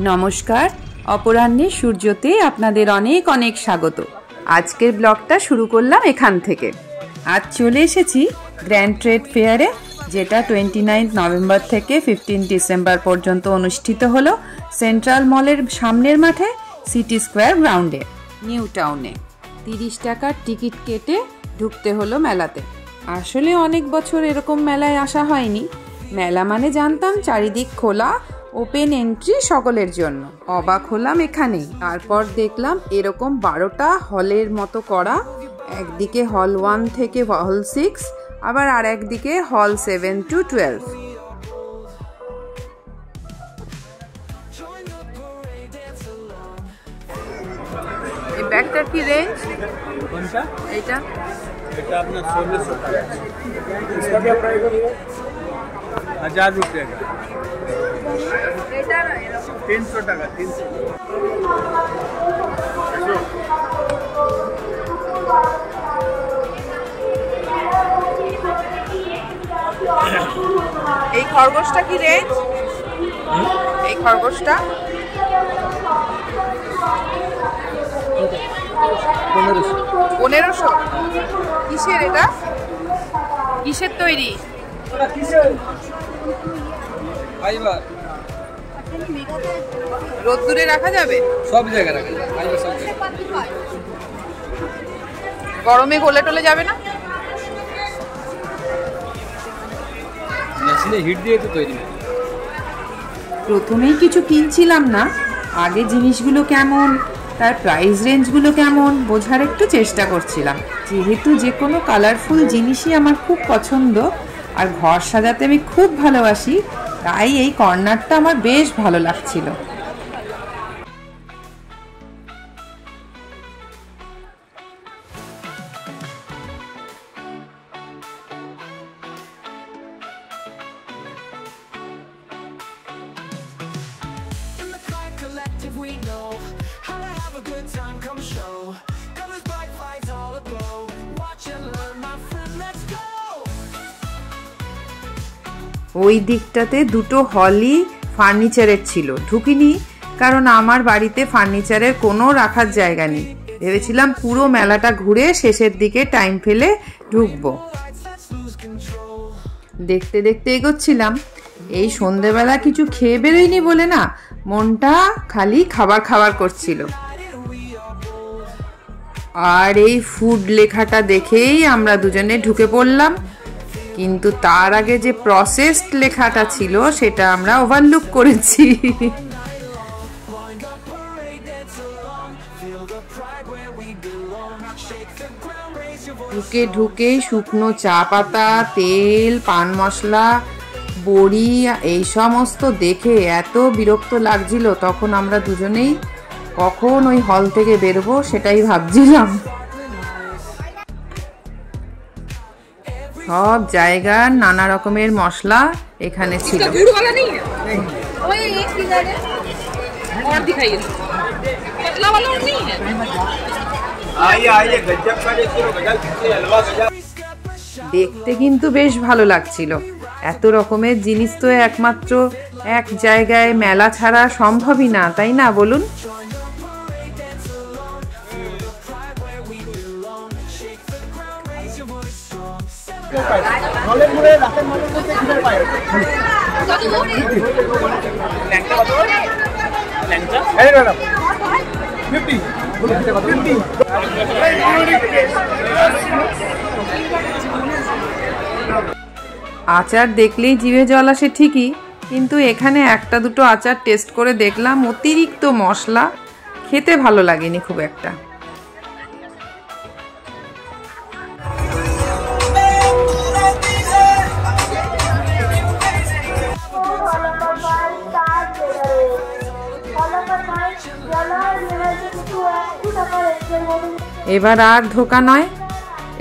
নমস্কার, অপরাহ্নে সূর্যতে আপনাদের অনেক অনেক স্বাগত। আজকের ব্লগটা শুরু করলাম এখান থেকে। আজ চলে এসেছি গ্র্যান্ড ট্রেড ফেয়ারে, যেটা 29 নভেম্বর থেকে 15 ডিসেম্বর পর্যন্ত অনুষ্ঠিত হলো সেন্ট্রাল মলের সামনের মাঠে, সিটি স্কোয়ার গ্রাউন্ডে, নিউ টাউনে। 30 টাকার টিকিট কেটে ঢুকতে হলো মেলাতে। আসলে অনেক বছর এরকম মেলায় আসা হয়নি। মেলা মানে জানতাম চারিদিক খোলা, ওপেন এন্ট্রি সকলের জন্য। অবাক হলাম এখানেই। তারপর দেখলাম এরকম 12টা হলের মতো করা, একদিকে হল 1 থেকে হল 6, আবার আর একদিকে হল 7 to 12। এই ব্যাগটার কি রেঞ্জ? কোনটা? এটা আপনার 1600 টাকা। इसका क्या प्राइस है? 1000 रुपये का। এটা 300 টাকা। 300। এই খরগোশটা কি রেঞ্জ? এই খরগোশটা 1500। কিসের এটা? কিসের তৈরি? ফাইবার। রোদ্দুরে রাখা যাবে? সব জায়গায় রাখা যাবে। ফাইবার সব জায়গায়। গরমে গলে টলে যাবে না? মেশিনে হিট দিয়ে তো তৈরি। প্রথমেই কিছু কিনছিলাম না, আগে জিনিসগুলো কেমন, তার প্রাইস রেঞ্জগুলো কেমন বোঝার একটু চেষ্টা করছিলাম। যেহেতু যে কোনো কালারফুল জিনিসই আমার খুব পছন্দ আর ঘর সাজাতে আমি খুব ভালোবাসি, তাই এই কর্নারটা আমার বেশ ভালো লাগছিল। We know how to have a good time, come show. Colors, bright lights, all aglow. Watch and learn, my friend, let's go. ওই দিকটাতে দুটো হলই ফার্নিচারের ছিল। ঢুকিনি, কারণ আমার বাড়িতে ফার্নিচারের কোনো রাখার জায়গা নেই। ভেবেছিলাম পুরো মেলাটা ঘুরে শেষের দিকে টাইম ফেলে ঢুকবো। দেখতে দেখতে এগোচ্ছিলাম। এই সন্ধেবেলা কিছু খেয়ে বেরোয়নি বলে না, মনটা খালি খাবার খাবার করছিল। আর এই ফুড লেখাটা দেখেই আমরা দুজনে ঢুকে পড়লাম, কিন্তু তার আগে যে প্রসেসড লেখাটা ছিল সেটা আমরা ওভারলুক করেছি। ঢুকে ঢুকেই শুকনো চা পাতা, তেল, পান মশলা, বড়ি এই সমস্ত দেখে এত বিরক্ত লাগছিল, তখন আমরা দুজনেই কখন ওই হল থেকে বেরোবো সেটাই ভাবছিলাম। সব জায়গার নানা রকমের মশলা এখানে ছিল। দেখতে কিন্তু বেশ ভালো লাগছিল। এত রকমের জিনিস তো একমাত্র এক জায়গায় মেলা ছাড়া সম্ভবই না, তাই না বলুন? আচার দেখলেই জিভে জল আসে ঠিকই, কিন্তু এখানে একটা দুটো আচার টেস্ট করে দেখলাম, অতিরিক্ত মশলা, খেতে ভালো লাগেনি খুব একটা। এবার আর ধোকা নয়,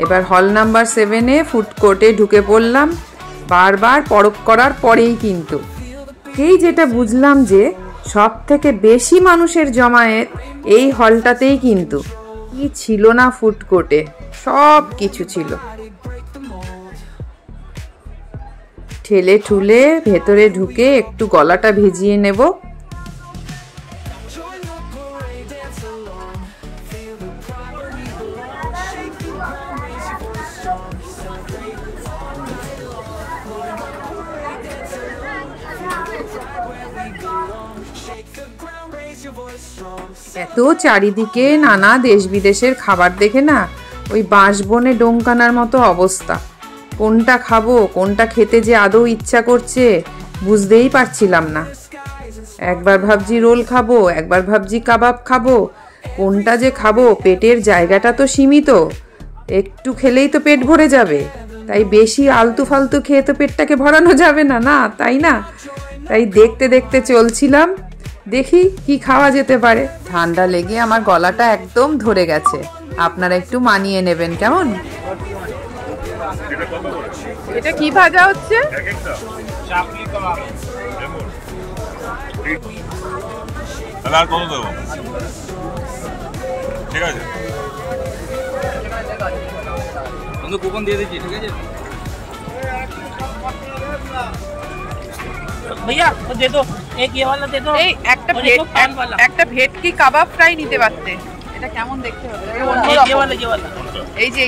এবার হল নাম্বার 7-এ ফুড কোর্টে ঢুকে পড়লাম। বারবার পরখ করার পরেই কিন্তু এই যেটা বুঝলাম যে সব থেকে বেশি মানুষের জমায়েত এই হলটাতেই। কিন্তু কি ছিল না ফুড কোর্টে, সব কিছু ছিল। ঠেলে ঠুলে ভেতরে ঢুকে একটু গলাটা ভিজিয়ে নেব। এত চারিদিকে নানা দেশ বিদেশের খাবার দেখে না ওই বাঁশবনে ডোমকানার মতো অবস্থা। কোনটা খাবো, কোনটা খেতে যে আদৌ ইচ্ছা করছে বুঝতেই পারছিলাম না। একবার ভাবছি রোল খাবো, একবার ভাবছি কাবাব খাবো, কোনটা যে খাবো। পেটের জায়গাটা তো সীমিত, একটু খেলেই তো পেট ভরে যাবে, তাই বেশি আলতু ফালতু খেয়ে তো পেটটাকে ভরানো যাবে না, না তাই না? তাই দেখতে দেখতে চলছিলাম, দেখি কি খাওয়া যেতে পারে। ঠান্ডা লেগে আমার গলাটা একদম ধরে গেছে, আপনারা একটু মানিয়ে নেবেন কেমন। এটা কি ভাজা হচ্ছে? ঠিক আছে, কুপন দিয়ে দিচ্ছি, ঠিক আছে भैया वो दे दो, एक ये वाला दे दो। এই একটা ভেটকি কাবাব ফ্রাই নিতে পারতে। এটা কেমন দেখতে হবে? ये वाला এই যে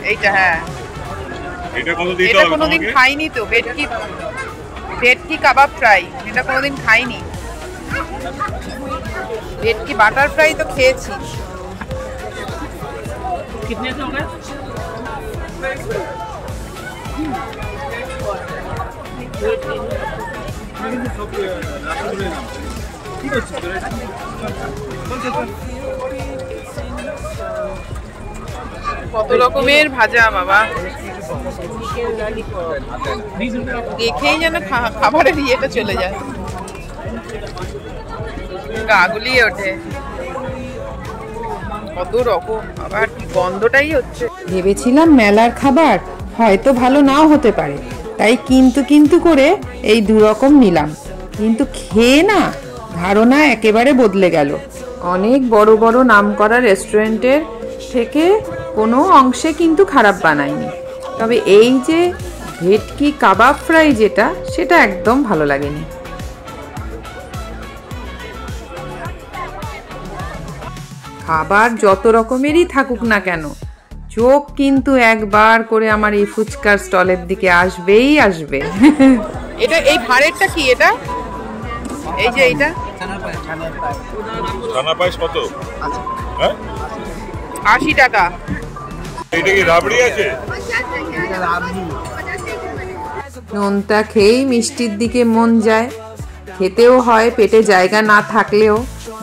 এইটা হ্যাঁ, এটা কত দিতে এটা হবে? কোনোদিন খাইনি তো, ভেটকি কাবাব ফ্রাই, এটা কোনোদিন খাইনি। ভেটকি বাটার ফ্রাই তো খেয়েছি। कितने से हो गए? কত রকমের ভাজা বাবা, দেখেই যেন খাবারের ইয়েটা চলে যায়, গা গুলিয়ে ওঠে। কত রকম, আবার গন্ধটাই হচ্ছে। ভেবেছিলাম মেলার খাবার হয়তো ভালো নাও হতে পারে, তাই কিন্তু করে এই দু রকম নিলাম, কিন্তু খেয়ে না ধারণা একেবারে বদলে গেল। অনেক বড় বড় নামকরা রেস্টুরেন্টের থেকে কোনো অংশে কিন্তু খারাপ বানায়নি, তবে এই যে ভেটকি কাবাব ফ্রাই যেটা, সেটা একদম ভালো লাগেনি। খাবার যত রকমেরই থাকুক না কেন, চোখ কিন্তু একবার করে আমার এই ফুচকার স্টলের দিকে আসবেই আসবে। এটা এই ভাড়েরটা কি? এটা এই যে এইটা ছানা পায়েস কত? হ্যাঁ 80 টাকা। এটা কি রাবড়ি আছে? নোনতা খেয়েই মিষ্টির দিকে মন যায়, খেতেও হয় পেটে জায়গা না থাকলেও,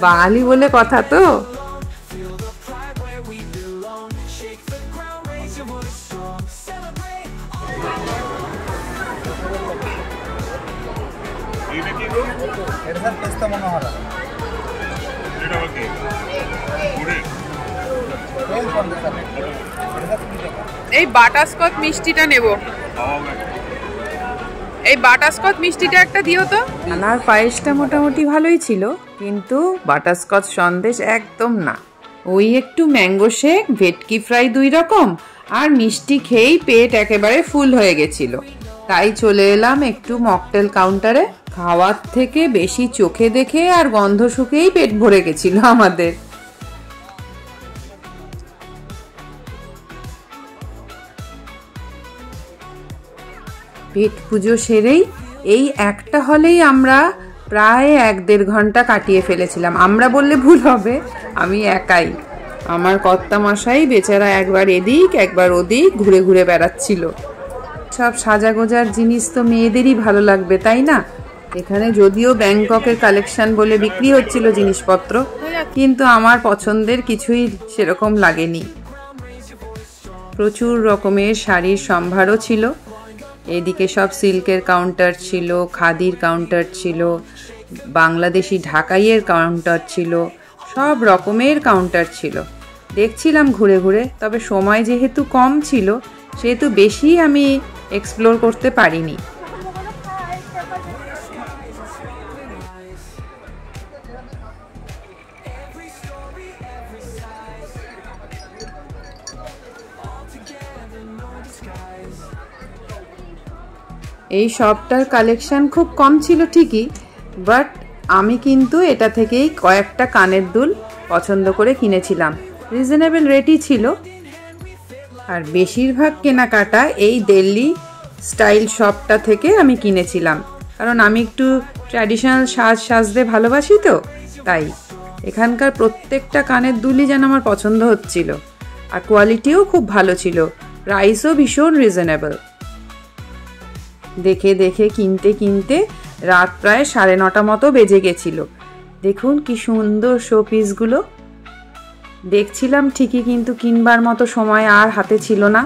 বাঙালি বলে কথা তো। এই বাটারস্কচ মিষ্টিটা নেব, এই বাটারস্কচ মিষ্টিটা একটা দিও তো। ছানার পায়েসটা মোটামুটি ভালোই ছিল, কিন্তু বাটারস্কচ সন্দেশ একদম না। ওই একটু ম্যাঙ্গো শেক, ভেটকি ফ্রাই 2 রকম, আর মিষ্টি খেয়েই পেট একেবারে ফুল হয়ে গেছিল। তাই চলে এলাম একটু মকটেল কাউন্টারে। খাওয়ার থেকে বেশি চোখে দেখে আর গন্ধ শুকেই পেট ভরে গেছিল আমাদের। পেট পুজো সেরেই এই একটা হলেই আমরা প্রায় 1-1.5 ঘন্টা কাটিয়ে ফেলেছিলাম। আমরা বললে ভুল হবে, আমি একাই। আমার কর্তামশাই বেচারা একবার এদিক একবার ওদিক ঘুরে ঘুরে বেড়াচ্ছিল। সব সাজাগোজার জিনিস তো মেয়েদেরই ভালো লাগবে, তাই না? এখানে যদিও ব্যাংককের কালেকশন বলে বিক্রি হচ্ছিল জিনিসপত্র, কিন্তু আমার পছন্দের কিছুই সেরকম লাগেনি। প্রচুর রকমের শাড়ির সম্ভারও ছিল। এদিকে সব সিল্কের কাউন্টার ছিল, খাদির কাউন্টার ছিল, বাংলাদেশি ঢাকাইয়ের কাউন্টার ছিল, সব রকমের কাউন্টার ছিল। দেখছিলাম ঘুরে ঘুরে, তবে সময় যেহেতু কম ছিল সেহেতু বেশি আমি এক্সপ্লোর করতে পারিনি। এই শপটার কালেকশন খুব কম ছিল ঠিকই, বাট আমি কিন্তু এটা থেকেই কয়েকটা কানের দুল পছন্দ করে কিনেছিলাম। রিজনেবল রেটই ছিল। আর বেশিরভাগ কেনাকাটা এই দিল্লি স্টাইল শপটা থেকে আমি কিনেছিলাম। কারণ আমি একটু ট্র্যাডিশনাল সাজতে ভালোবাসি তো, তাই এখানকার প্রত্যেকটা কানের দুলই যেন আমার পছন্দ হচ্ছিল। আর কোয়ালিটিও খুব ভালো ছিল, প্রাইসও ভীষণ রিজনেবল। দেখে দেখে কিনতে রাত প্রায় 9:30 মতো বেজে গেছিল। দেখুন কি সুন্দর শোপিসগুলো দেখছিলাম ঠিকই, কিন্তু কিনবার মতো সময় আর হাতে ছিল না।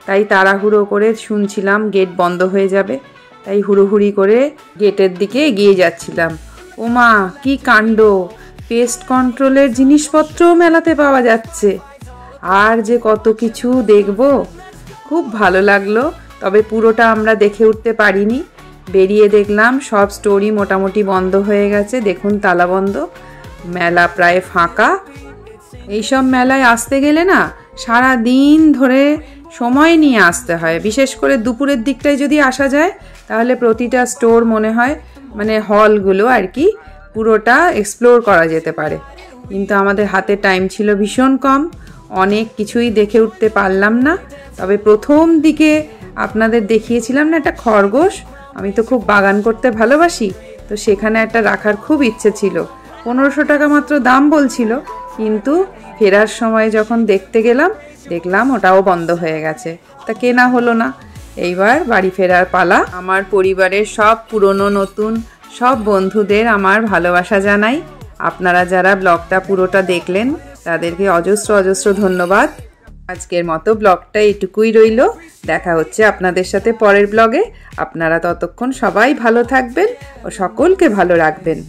তাই তাড়াহুড়ো করে শুনছিলাম গেট বন্ধ হয়ে যাবে, তাই হুড়োহুড়ি করে গেটের দিকে এগিয়ে যাচ্ছিলাম। ওমা কি কাণ্ড, পেস্ট কন্ট্রোলের জিনিসপত্রও মেলাতে পাওয়া যাচ্ছে। আর যে কত কিছু দেখব, খুব ভালো লাগলো। তবে পুরোটা আমরা দেখে উঠতে পারিনি। বেরিয়ে দেখলাম সব স্টোরই মোটামুটি বন্ধ হয়ে গেছে। দেখুন তালাবন্ধ, মেলা প্রায় ফাঁকা। এইসব মেলায় আসতে গেলে না সারা দিন ধরে সময় নিয়ে আসতে হয়। বিশেষ করে দুপুরের দিকটায় যদি আসা যায় তাহলে প্রতিটা স্টোর মনে হয়, মানে হলগুলো আর কি, পুরোটা এক্সপ্লোর করা যেতে পারে। কিন্তু আমাদের হাতে টাইম ছিল ভীষণ কম, অনেক কিছুই দেখে উঠতে পারলাম না। তবে প্রথম দিকে আপনাদের দেখিয়েছিলাম না একটা খরগোশ, আমি তো খুব বাগান করতে ভালোবাসি, তো সেখানে একটা রাখার খুব ইচ্ছে ছিল। 1500 টাকা মাত্র দাম বলছিল, কিন্তু ফেরার সময় যখন দেখতে গেলাম দেখলাম ওটাও বন্ধ হয়ে গেছে, তা কেনা হলো না। এইবার বাড়ি ফেরার পালা। আমার পরিবারের সব পুরনো নতুন সব বন্ধুদের আমার ভালোবাসা জানাই। আপনারা যারা ব্লগটা পুরোটা দেখলেন তাদেরকে অজস্র ধন্যবাদ। আজকের মতো ব্লগটা এটুকুই রইল। দেখা হচ্ছে আপনাদের সাথে পরের ব্লগে। আপনারা ততক্ষণ সবাই ভালো থাকবেন ও সকলকে ভালো রাখবেন।